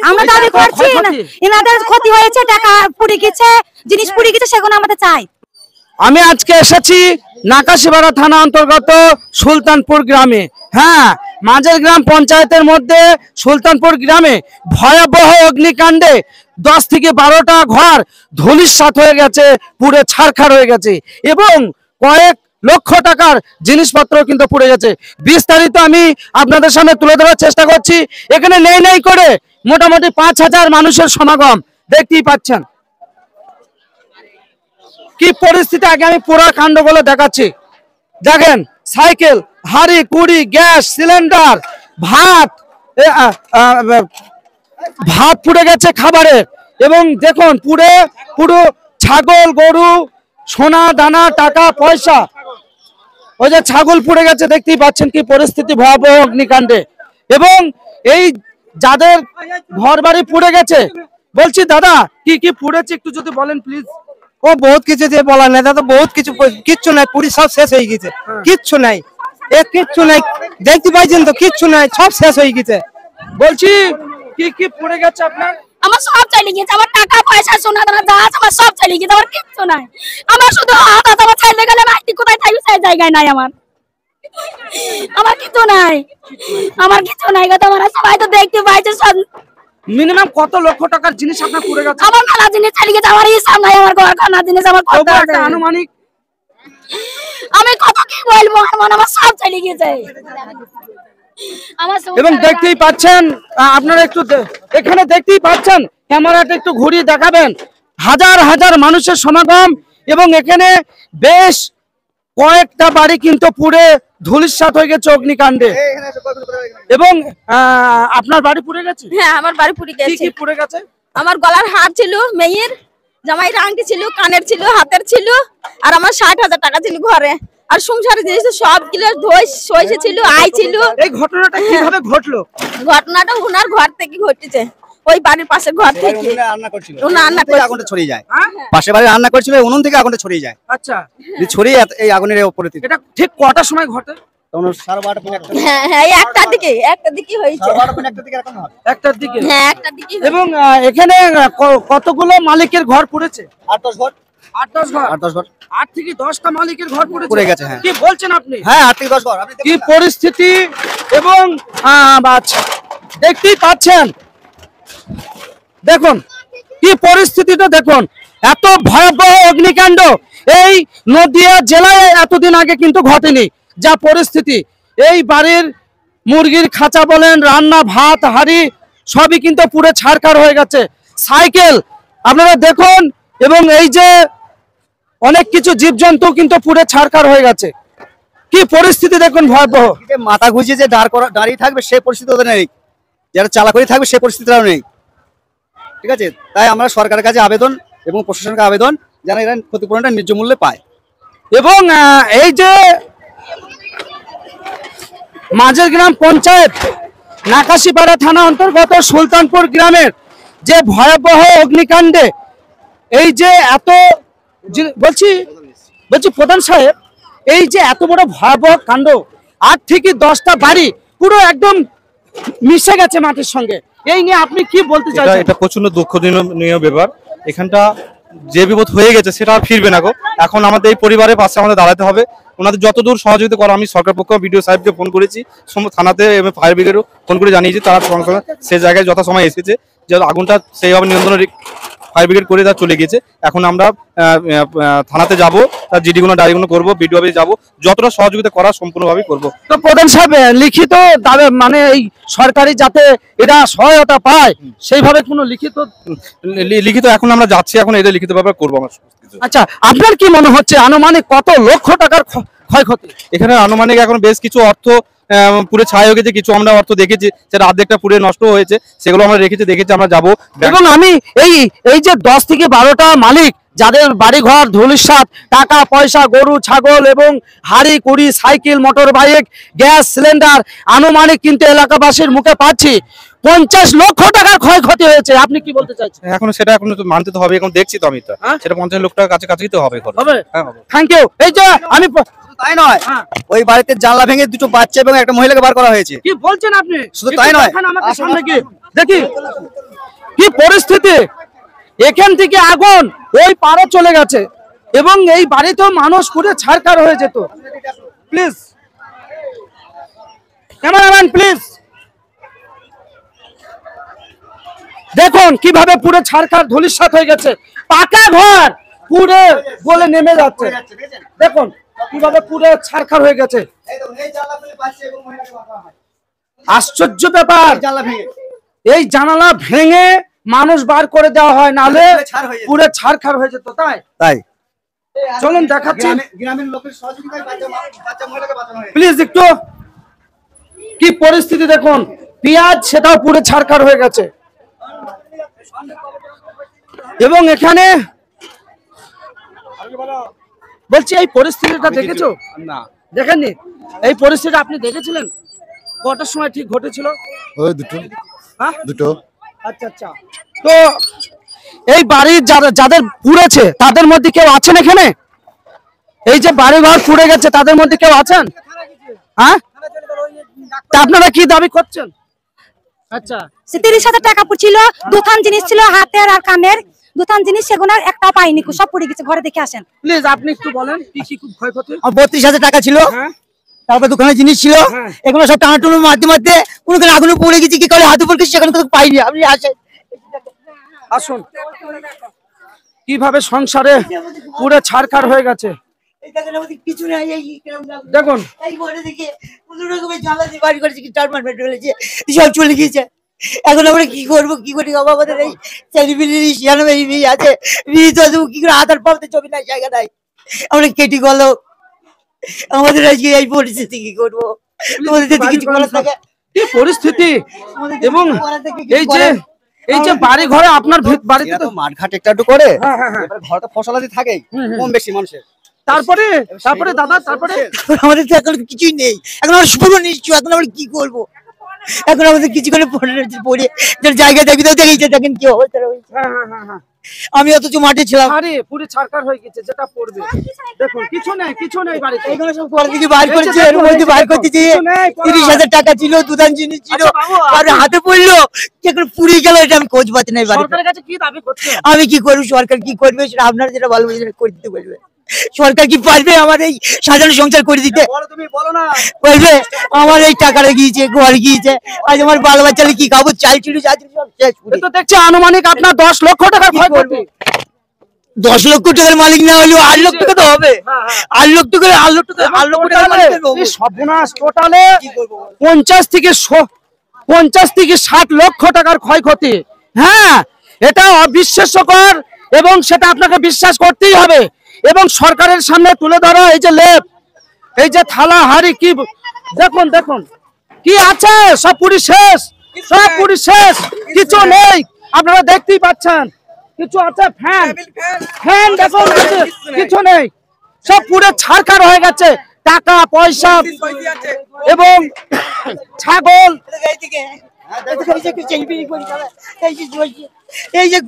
আমরা দাবি করছি এনাদের ক্ষতি হয়েছে, টাকা পুড়ে গেছে, জিনিস পুড়ে গেছে, সেগুলো আমাদের চাই। আমি আজকে এসেছি নাকাশিপাড়া থানা অন্তর্গত সুলতানপুর গ্রামে। হ্যাঁ, মাঝের গ্রাম পঞ্চায়েতের মধ্যে সুলতানপুর গ্রামে ভয়াবহ অগ্নিকাণ্ডে 10 থেকে 12টা ঘর ধূলিসাৎ হয়ে গেছে, পুড়ে ছারখার হয়ে গেছে এবং কয়েক লক্ষ টাকার জিনিসপত্র কিন্তু পুড়ে গেছে। বিস্তারিত আমি আপনাদের সামনে তুলে ধরার চেষ্টা করছি। এখানে নেই করে মোটামুটি 5000 মানুষের সমাগম দেখতেই পাচ্ছেন। কি পরিস্থিতি আগে আমি পুরো কাণ্ডগুলো দেখাচ্ছি। দেখেন, সাইকেল, হাড়ি কুড়ি, গ্যাস সিলিন্ডার, ভাত পুড়ে গেছে খাবারের। এবং দেখুন পুরো ছাগল গরু, সোনা দানা টাকা পয়সা, ওই যে ছাগল পুড়ে গেছে দেখতেই পাচ্ছেন। কি পরিস্থিতি ভয়াবহ অগ্নিকাণ্ডে। এবং এই যাদের ঘর বাড়ি পুড়ে গেছে, বলছি দাদা কি কি পুড়েছে একটু যদি বলেন প্লিজ। ও বহুত কিছু দিয়ে বলা নাই দাদা, বহুত কিচ্ছু নাই, পুরি সব শেষ হয়ে গেছে, কিচ্ছু নাই, কিচ্ছু নাই, দেখতে পাইছেন তো, কিচ্ছু নাই, সব শেষ হয়ে গেছে। বলছি কি কি পুড়ে গেছে আপনার? আমার সব চলে গেছে, আমার টাকা পয়সা সোনা দানা যা আছে আমার সব চলে গেছে, আমার কিচ্ছু নাই। আমার শুধু হাত আমার ছাইলে গেলে মাটি কোথায় থাকবে সেই জায়গায় নাই আমার কিছু নাই, আমার কিছু নাই গো। তোমরা সবাই তো দেখতে পাইছো সব। মিনিমাম কত লক্ষ টাকার জিনিস আপনার পুড়ে গেছে? আমার মেলা জিনিস চলে গেছে, আমার হিসাব নাই, আমার ঘরখানা জিনিস আমার কত আছে আনুমানিক, আমি কত কি বলবো, আমার সব চলে গেছে। এবং দেখতেই পাচ্ছেন আপনারা, একটু এখানে দেখতেই পাচ্ছেন, ক্যামেরাটা একটু ঘুরিয়ে দেখাবেন, হাজার হাজার মানুষের সমাগম। এবং এখানে বেশ কয়েকটা বাড়ি কিন্তু পুড়ে ধূলিসাৎ হয়ে গেছে অগ্নিকাণ্ডে। এবং আপনার বাড়ি পুড়ে গেছে? হ্যাঁ, আমার বাড়ি পুড়ে গেছে। কি পুড়ে গেছে? আমার গলার হার ছিল, মেয়ের জামাইয়ের আংটি ছিল, কানের ছিল, হাতের ছিল, আর আমার 60,000 টাকা ছিল ঘরে, আর সংসারের জিনিস সব কিলো সইছে ছিল, আই ছিল। এই ঘটনাটা কিভাবে ঘটলো? ঘটনাটা ওনার ঘর থেকে ঘটেছে, ওই বাড়ির পাশে ঘর থেকে রান্না করছিল, আগুনটা ছড়িয়ে যায়, পাশে বাড়ি রান্না করছিল, উনুন থেকে আগুনটা ছড়িয়ে যায়। আচ্ছা, ছড়িয়ে এই আগুনের উপরে। এটা ঠিক কটার সময় ঘটে? তখন 12:30 হ্যাঁ, একটার দিকে হয়েছে, একটার দিকে। হ্যাঁ, একটার দিকে। এবং এখানে কতগুলো মালিকের ঘর পুড়েছে? 8-10 ঘর। 8-10 ঘর। 8-10 ঘর। 8 থেকে 10টা মালিকের ঘর পুড়ে গেছে। হ্যাঁ, কি বলছেন আপনি? হ্যাঁ, 8 থেকে 10 ঘর। কি পরিস্থিতি। এবং দেখতেই পাচ্ছেন, দেখুন কি পরিস্থিতিটা দেখুন, এত ভয়াবহ অগ্নিকাণ্ড এই নদিয়া জেলায় এতদিন আগে কিন্তু ঘটেনি। যা পরিস্থিতি, এই বাড়ির মুরগির খাঁচা বলেন, রান্না ভাত হাড়ি সবই কিন্তু পুরো ছারখার হয়ে গেছে, সাইকেল আপনারা দেখুন। এবং এই যে অনেক কিছু জীবজন্তু কিন্তু পুরো ছারখার হয়ে গেছে। কি পরিস্থিতি দেখুন ভয়াবহ। মাথা ঘুষিয়ে যে দাঁড়িয়ে থাকবে সেই পরিস্থিতি ওদের নেই, যারা চালাকি থাকবে সেই পরিস্থিতিটাও নেই। ঠিক আছে, তাই আমরা সরকারের কাছে আবেদন এবং প্রশাসনকে আবেদন যেন এরা ক্ষতিপূরণটা ন্যায্য মূল্যে পায়। এবং এই যে মাঝের গ্রাম পঞ্চায়েত নাকাশিপাড়া থানা অন্তর্গত সুলতানপুর গ্রামের যে ভয়াবহ অগ্নিকাণ্ডে, এই যে এত বলছি প্রধান সাহেব, এই যে এত বড় ভয়াবহ কাণ্ড, 8 থেকে 10টা বাড়ি পুরো একদম মিশে গেছে মাটির সঙ্গে, এই নিয়ে আপনি কি বলতে চাইছেন? এটা প্রচন্ড দুঃখজনক ব্যাপার। এখানটা যে বিপদ হয়ে গেছে সেটা আর ফিরবে না গো। এখন আমাদের এই পরিবারের পাশে আমাদের দাঁড়াতে হবে, ওনাদের যতদূর সহযোগিতা করা। আমি সরকার পক্ষ বিডিও সাহেবকে ফোন করেছি, থানাতে এবং ফায়ার ব্রিগেডও ফোন করে জানিয়েছি, তারা সঙ্গে সঙ্গে সেই জায়গায় যথাসময় এসেছে, যে আগুনটা সেইভাবে নিয়ন্ত্রণে ফায়ার ব্রিগেড করে তারা চলে গেছে। এখন আমরা থানাতে যাব, তার জিডিগুলো ডায়েরিগুলো করবো, বিডিও অফিসে যাবো, যতটা সহযোগিতা করা সম্পূর্ণভাবে করবো। তো প্রধান সাহেব লিখিত দাবি, মানে এই সরকারি যাতে এটা সহায়তা পায় সেইভাবে কোনো লিখিত এখন আমরা যাচ্ছি, এখন এটা লিখিত ভাবে করবো আমরা। আচ্ছা, আপনার কি মনে হচ্ছে আনুমানিক কত লক্ষ টাকার ক্ষয়ক্ষতি? এখানে আনুমানিক এখন বেশ কিছু অর্থ পুরো ছাই হয়ে গেছে, কিছু আমরা অর্থ দেখেছি সেটা অর্ধেকটা পুরো নষ্ট হয়েছে, সেগুলো আমরা দেখেছি আমরা যাবো। এবং আমি এই যে 10 থেকে 12টা মালিক যাদের বাড়িঘর ধুলিসাৎ, টাকা পয়সা, গরু ছাগল এবং হাড়ি কুড়ি, cycle, motor bike, gas cylinder আনুমানিক কিন্তু এলাকাবাসীর মুখে পাচ্ছি 50 লক্ষ টাকার ক্ষয়ক্ষতি হয়েছে। আপনি কি বলতে চাইছেন? এখন সেটা এখন তো মানতে তো হবে, এখন দেখছি তো আমি তো সেটা 50 লক্ষ টাকার কাছাকাছি তো হবে। হ্যাঁ হবে। Thank you. এই যে আমি তাই নয়, ওই বাড়িতে জানলা ভেঙে দুটো বাচ্চা এবং একটা মহিলাকে বার করা হয়েছে। কি বলছেন আপনি? শুধু তাই নয়, আমাদের সামনে কি দেখি কি পরিস্থিতি, এখান থেকে আগুন ওই পারে চলে গেছে এবং এই বাড়িতেও মানুষ পুরো ছারখার হয়ে যেত। প্লিজ ক্যামেরাম্যান প্লিজ দেখুন কিভাবে পুরো ছারখার ধুলিসাৎ হয়ে গেছে, পাকা ঘর পুরো গলে নেমে যাচ্ছে। দেখুন কিভাবে পুরো ছারখার হয়ে গেছে, আশ্চর্য ব্যাপার। এই জানালা ভেঙে মানুষ বার করে দেওয়া হয়, নালে পুরো ছারখার হয়ে যেত। তাই চলুন দেখাচ্ছি প্লিজ একটু কি পরিস্থিতি দেখুন। পেঁয়াজ সেটাও পুরো ছারখার হয়ে গেছে এবং এখানে বলছি এই পরিস্থিতিটা দেখেছো? না দেখেননি। এই পরিস্থিতি আপনি দেখেছিলেন? কটার সময় ঠিক ঘটেছিল? ওই দুটো। আচ্ছা আচ্ছা। তো এই বাড়ির যাদের পুড়েছে তাদের মধ্যে কেউ আছেন এখানে? এই যে বাড়ি ঘর পুড়ে গেছে তাদের মধ্যে কেউ আছেন? হ্যাঁ, আপনারা কি দাবি করছেন? আচ্ছা, 30,000 টাকা ছিল, দুথান জিনিস ছিল, হাতের আর কানের দুথান জিনিস, সেগুলো একটা পাইনি, সব পড়ে গেছে। ঘরে দেখে আসেন প্লিজ আপনি একটু বলেন কি কি ক্ষয়ক্ষতি। 32,000 টাকা ছিল, তারপর দোকানের জিনিস ছিল, এগুলো সব টানাটুনো মারতে মারতে কোনো আগুনে পড়ে গেছে, কি করে হাতে পড়ে সেখানে তো পাইনি। আপনি আসুন কিভাবে সংসারে পুরো ছারখার হয়ে গেছে কিছু নাই। দেখুন সব চলে গিয়েছে। এখন আমরা কি করবো, কি করি? আমাদের এই ছেলেপিলি আছে, কি করে আধার পাবতে ছবি নাই, জায়গা নাই, আমরা কেটে গেল। আমাদের আজকে এই পরিস্থিতি কি করবো? তোমাদের যদি কিছু করার থাকে কি পরিস্থিতি। এবং এই যে বাড়ি ঘরে আপনার বাড়িতে তো মাঠঘাট একটু করে ঘরটা ফসলাদি থাকে কম বেশি মানুষের। তারপরে দাদা তারপরে আমাদের তো এখন কিছুই নেই, এখন আমরা শুরু নিশ্চয়। এখন আমরা কি করবো? এখন আমাদের কিছু করে পড়ে জায়গা দেখি তো দেখেছে, দেখেন কি অবস্থা হয়েছে। আমি অথচ মাঠে ছিলাম, পুরো ছারখার হয়ে গেছে যেটা পড়বে। দেখুন কিছু নেই বাড়িতে, এগুলো সব ঘর থেকে বাইর করেছে। এর মধ্যে বাইর করতে গিয়ে 30,000 টাকা ছিল, দুধান জিনিস ছিল, আর হাতে পড়লো, এখন পুড়ে গেল। এটা আমি খোঁজ পাচ্ছি না। সরকারের কাছে কি দাবি করছেন? আমি কি করবো? সরকার কি করবে সেটা আপনারা যেটা ভালো করে দিতে বলবে। সরকার কি পারবে আমার এই সাজানো সংসার করে দিতে? বলবে আমার এই টাকাটা গিয়েছে, ঘর গিয়েছে, আজ আমার বাল বাচ্চা কি খাবো? চাল ছিল সব শেষ। তো দেখছি আনুমানিক আপনার 10 লক্ষ টাকা ক্ষয় করবে। 10 লক্ষ টাকার মালিক না হলেও 8 লক্ষ টাকা তো হবে। 8 লক্ষ টাকা 8 লক্ষ টাকা সর্বনাশ। টোটালে 50 থেকে 60 লক্ষ টাকার ক্ষয়ক্ষতি। হ্যাঁ, এটা অবিশ্বাস্যকর এবং সেটা আপনাকে বিশ্বাস করতেই হবে। এবং সরকারের সামনে তুলে ধরা এই যে লেপ, এই যে থালা হাড়ি, কি দেখুন কি আছে, সব পুরি শেষ, সব পুরি শেষ, কিছু নেই। আপনারা দেখতেই পাচ্ছেন কিছু আছে ফ্যান দেখুন, কিছু নেই, সব পুরো ছারখার হয়ে গেছে। টাকা পয়সা এবং ছাগল, এই যে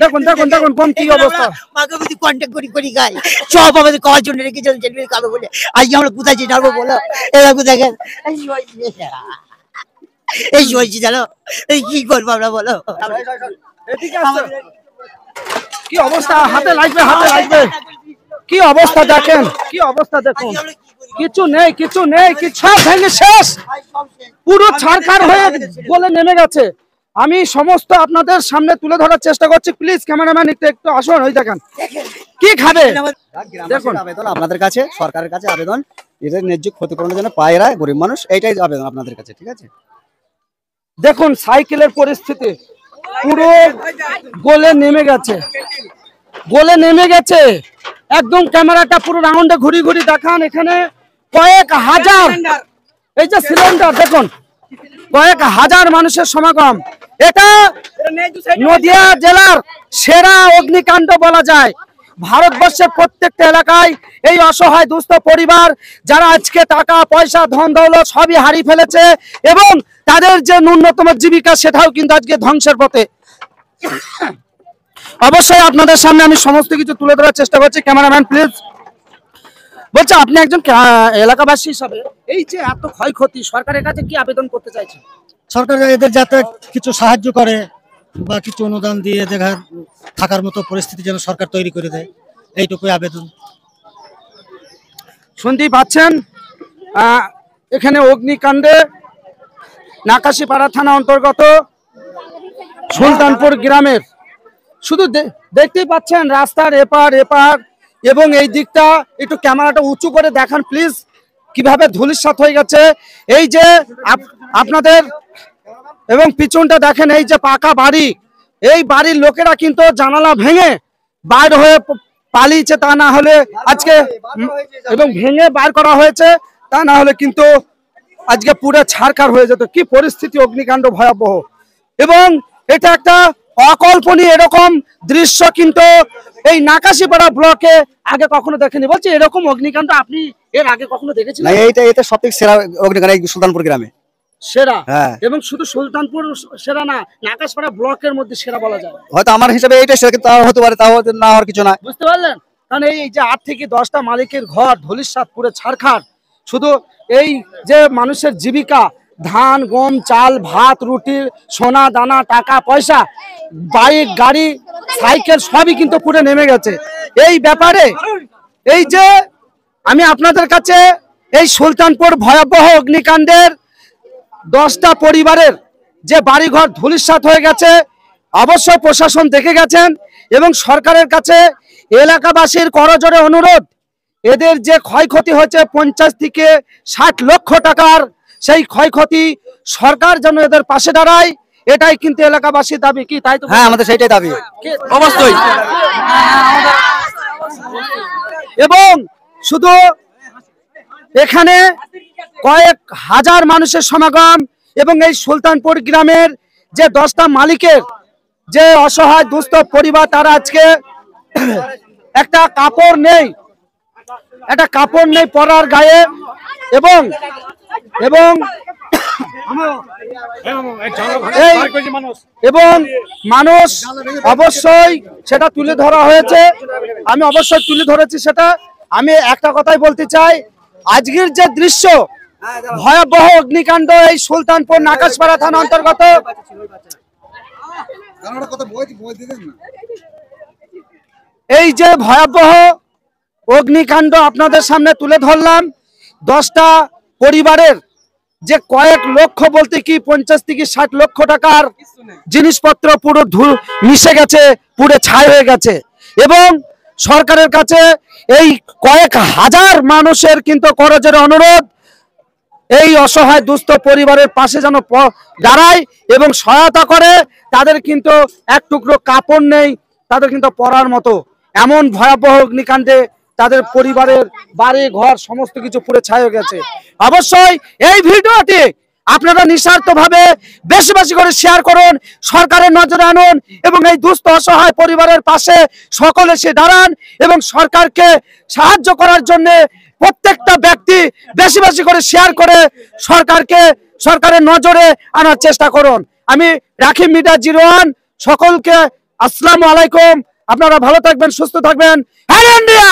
দেখুন কোন কি অবস্থা। মাকে যদি কন্ট্যাক্ট করি গাই সব আমাদের খাওয়ার জন্য রেখেছে, ছেলেমেয়ে খাবো বলে। আজকে আমরা কোথায় যাবো বলো? এরকম দেখেন এই হয়েছি, জানো এই কি করবো আমরা বলো? কি অবস্থা, হাতে লাগবে কি অবস্থা দেখেন, কি অবস্থা দেখুন, কিছু নেই, কিছু সব ভেঙে শেষ, পুরো ছারখার হয়ে গলে নেমে গেছে। আমি সমস্ত আপনাদের সামনে তুলে ধরার চেষ্টা করছি। প্লিজ ক্যামেরাম্যান একটু আসুন। ওই দেখেন কি খাবে। দেখুন আবেদন আপনাদের কাছে, সরকারের কাছে আবেদন, এদের ন্যায্য ক্ষতিপূরণের জন্য পায় এরা গরিব মানুষ, এইটাই আবেদন আপনাদের কাছে, ঠিক আছে? দেখুন সাইকেলের পরিস্থিতি পুরো গলে নেমে গেছে, একদম ক্যামেরাটা পুরো রাউন্ডে ঘুরি দেখান। এখানে কয়েক হাজার, এই যে সিলিন্ডার দেখুন, কয়েক হাজার মানুষের সমাগম। এটা নদিয়া জেলার সেরা অগ্নিকাণ্ড বলা যায়। ভারতবর্ষের প্রত্যেকটা এলাকায় এই অসহায় দুস্থ পরিবার যারা আজকে টাকা পয়সা ধন দৌলত সবই হারিয়ে ফেলেছে এবং তাদের যে ন্যূনতম জীবিকা সেটাও কিন্তু আজকে ধ্বংসের পথে। অবশ্যই আপনাদের সামনে আমি সমস্ত কিছু তুলে ধরার চেষ্টা করছি। Cameraman please. বলছে আপনি একজন এলাকাবাসী হিসাবে এই যে এত ক্ষয়ক্ষতি সরকারের কাছে কি আবেদন করতে চাইছেন? সরকার এদের যাতে কিছু সাহায্য করে বা কিছু অনুদান দিয়ে দেখার থাকার মতো পরিস্থিতি যেন সরকার তৈরি করে দেয়, এইটুকুই আবেদন। শুনতেই পাচ্ছেন এখানে অগ্নিকাণ্ডে নাকাশিপাড়া থানা অন্তর্গত সুলতানপুর গ্রামের শুধু দেখতেই পাচ্ছেন রাস্তার এপার এপার এবং এই দিকটা একটু ক্যামেরাটা উঁচু করে দেখান প্লিজ কিভাবে ধূলিসাৎ হয়ে গেছে। এই যে আপনাদের এবং পিছনটা দেখেন, এই যে পাকা বাড়ি, এই বাড়ির লোকেরা কিন্তু জানালা ভেঙে বাইর হয়ে পালিয়েছে, তা না হলে আজকে এবং ভেঙে বার করা হয়েছে, তা না হলে কিন্তু আজকে পুরো ছারখার হয়ে যেত। কি পরিস্থিতি, অগ্নিকাণ্ড ভয়াবহ এবং এটা একটা অকল্পনীয় এরকম দৃশ্য কিন্তু এই নাকাশিপাড়া ব্লকে আগে কখনো দেখেনি। বলছি এরকম অগ্নিকাণ্ড আপনি এর আগে কখনো দেখেছেন? না, এটা সবথেকে সেরা অগ্নিকাণ্ড এই সুলতানপুর গ্রামে সেরা। হ্যাঁ, এবং শুধু সুলতানপুর সেরা না, নাকাশপাড়া ব্লকের মধ্যে সেরা বলা যায়। হয়তো আমার হিসাবে এইটাই সেরা, কিন্তু হতে পারে, তাও না হওয়ার কিছু না। বুঝতে পারলেন? কারণ এই যে 8 থেকে 10টা মালিকের ঘর ধূলিসাৎ পুরো ছারখার। শুধু এই যে মানুষের জীবিকা, ধান গম চাল ভাত রুটি সোনা দানা টাকা পয়সা বাইক গাড়ি সাইকেল সবই কিন্তু পুরো নেমে গেছে। এই ব্যাপারে এই যে আমি আপনাদের কাছে এই সুলতানপুর ভয়াবহ অগ্নিকাণ্ডের 10টা পরিবারের যে বাড়িঘর ধূলিসাৎ হয়ে গেছে অবশ্যই প্রশাসন দেখে গেছেন এবং সরকারের কাছে এলাকাবাসীর করজোড়ে অনুরোধ, এদের যে ক্ষয়ক্ষতি হয়েছে 50 থেকে 60 লক্ষ টাকার, সেই ক্ষয়ক্ষতি সরকার যেন এদের পাশে দাঁড়ায়, এটাই কিন্তু এলাকাবাসীর দাবি। কি তাই তো? হ্যাঁ, আমাদের সেইটাই দাবি অবশ্যই। এবং শুধু এখানে কয়েক হাজার মানুষের সমাগম এবং এই সুলতানপুর গ্রামের যে 10টা মালিকের যে অসহায় দুস্থ পরিবার, তারা আজকে একটা কাপড় নেই পরার গায়ে এবং এবং মানুষ অবশ্যই সেটা তুলে ধরা হয়েছে। আমি অবশ্যই তুলে ধরেছি সেটা। আমি একটা কথাই বলতে চাই, আজকের যে দৃশ্য ভয়াবহ অগ্নিকাণ্ড এই সুলতানপুর নাকাশপাড়া থানা অন্তর্গত এই যে ভয়াবহ অগ্নিকাণ্ড আপনাদের সামনে তুলে ধরলাম, 10টা পরিবারের যে কয়েক লক্ষ বলতে কি 50 থেকে 60 লক্ষ টাকার জিনিসপত্র পুরো মিশে গেছে, পুরো ছাই হয়ে গেছে এবং সরকারের কাছে এই কয়েক হাজার মানুষের কিন্তু করজোড়ে অনুরোধ, এই অসহায় দুস্থ পরিবারের পাশে যেন দাঁড়ায় এবং সহায়তা করে। তাদের কিন্তু এক টুকরো কাপড় নেই তাদের কিন্তু পরার মতো, এমন ভয়াবহ অগ্নিকাণ্ডে তাদের পরিবারের বাড়ি ঘর সমস্ত কিছু পুরো ছাই হয়ে গেছে। অবশ্যই এই ভিডিওটি আপনারা নিঃস্বার্থভাবে বেশি বেশি করে শেয়ার করুন, সরকারের নজরে আনুন এবং এই দুস্থ অসহায় পরিবারের পাশে সকলে এসে দাঁড়ান এবং সরকারকে সাহায্য করার জন্য প্রত্যেকটা ব্যক্তি বেশি বেশি করে শেয়ার করে সরকারের নজরে আনার চেষ্টা করুন। আমি রাখি মিডিয়া 01 সকলকে আসসালামু আলাইকুম। আপনারা ভালো থাকবেন, সুস্থ থাকবেন। হ্যাঁ ইন্ডিয়া।